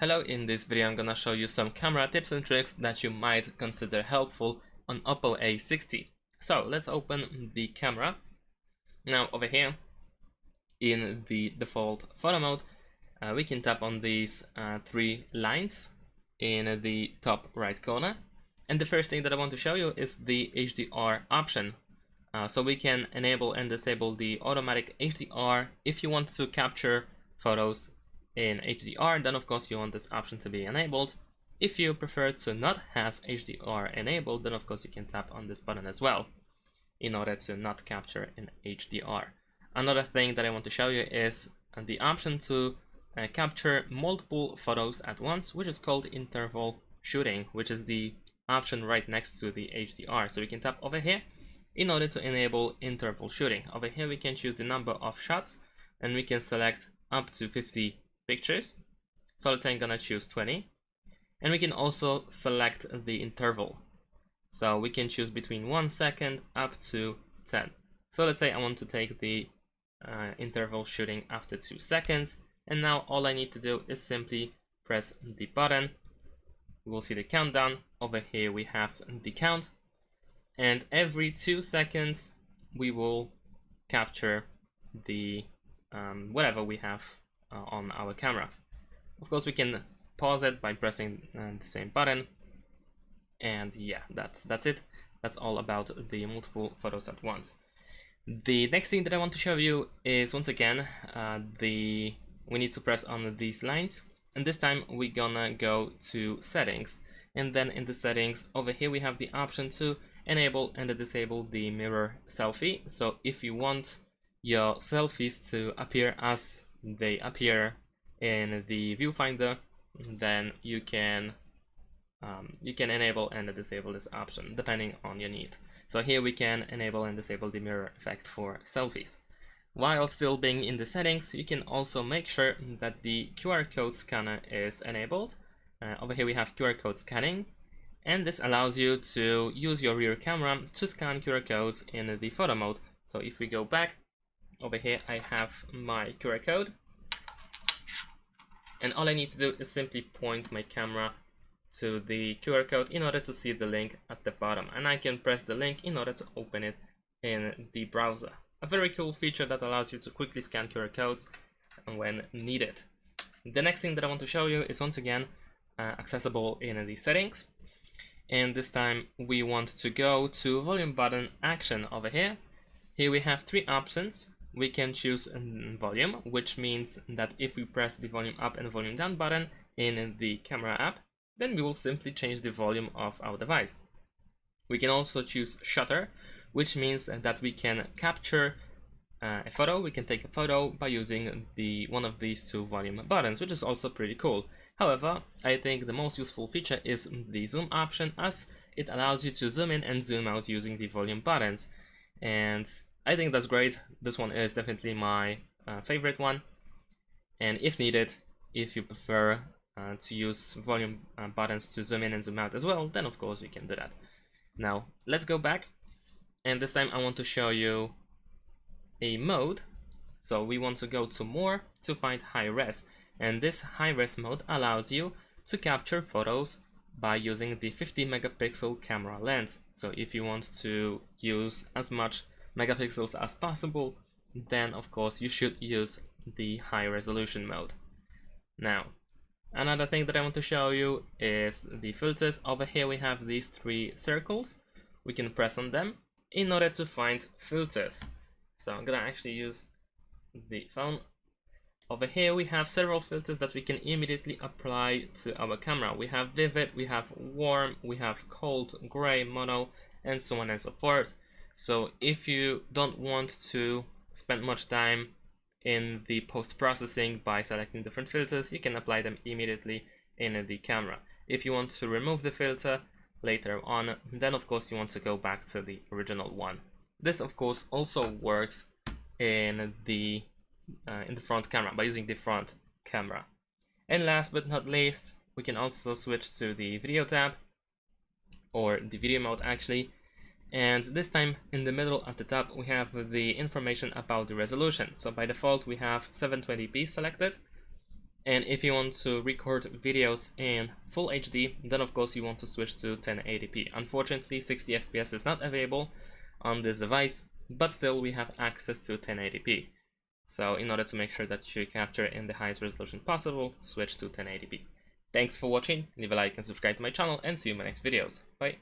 Hello, in this video I'm gonna show you some camera tips and tricks that you might consider helpful on OPPO A60. So let's open the camera. Now over here in the default photo mode, we can tap on these three lines in the top right corner. And the first thing that I want to show you is the HDR option. So we can enable and disable the automatic HDR if you want to capture photos in HDR, then of course you want this option to be enabled. If you prefer to not have HDR enabled, then of course you can tap on this button as well in order to not capture in HDR. Another thing that I want to show you is the option to capture multiple photos at once, which is called interval shooting, which is the option right next to the HDR. So we can tap over here in order to enable interval shooting. Over here we can choose the number of shots and we can select up to 50 pictures. So let's say I'm gonna choose 20, and we can also select the interval. So we can choose between 1 second up to 10. So let's say I want to take the interval shooting after 2 seconds, and now all I need to do is simply press the button. We'll see the countdown. Over here we have the count, and every 2 seconds we will capture the whatever we have on our camera. Of course we can pause it by pressing the same button, and yeah, that's it. That's all about the multiple photos at once. The next thing that I want to show you is once again we need to press on these lines, and this time we're gonna go to settings, and then in the settings over here we have the option to enable and disable the mirror selfie. So if you want your selfies to appear as they appear in the viewfinder, then you can enable and disable this option depending on your need. So here we can enable and disable the mirror effect for selfies. While still being in the settings, you can also make sure that the QR code scanner is enabled. Over here we have QR code scanning, and this allows you to use your rear camera to scan QR codes in the photo mode. So if we go back, over here I have my QR code, and all I need to do is simply point my camera to the QR code in order to see the link at the bottom, and I can press the link in order to open it in the browser. A very cool feature that allows you to quickly scan QR codes when needed. The next thing that I want to show you is once again accessible in the settings, and this time we want to go to volume button action over here. Here we have three options. We can choose volume, which means that if we press the volume up and volume down button in the camera app, then we will simply change the volume of our device. We can also choose shutter, which means that we can capture a photo. We can take a photo by using one of these two volume buttons, which is also pretty cool. However, I think the most useful feature is the zoom option, as it allows you to zoom in and zoom out using the volume buttons, and I think that's great. This one is definitely my favorite one, and if needed, if you prefer to use volume buttons to zoom in and zoom out as well, then of course you can do that. Now let's go back, and this time I want to show you a mode. So we want to go to more to find high res, and this high res mode allows you to capture photos by using the 50 megapixel camera lens. So if you want to use as much megapixels as possible, then of course you should use the high resolution mode. Now another thing that I want to show you is the filters. Over here we have these three circles. We can press on them in order to find filters. So I'm gonna actually use the phone. Over here we have several filters that we can immediately apply to our camera. We have vivid, we have warm, we have cold, gray, mono, and so on and so forth. So if you don't want to spend much time in the post-processing by selecting different filters, you can apply them immediately in the camera. If you want to remove the filter later on, then of course you want to go back to the original one. This of course also works in the front camera by using the front camera. And last but not least, we can also switch to the video tab, or the video mode actually. And this time in the middle at the top we have the information about the resolution. So by default we have 720p selected, And if you want to record videos in full HD, then of course you want to switch to 1080p. Unfortunately, 60 FPS is not available on this device, but still we have access to 1080p. So in order to make sure that you capture in the highest resolution possible, switch to 1080p. Thanks for watching, leave a like and subscribe to my channel, and see you in my next videos. Bye!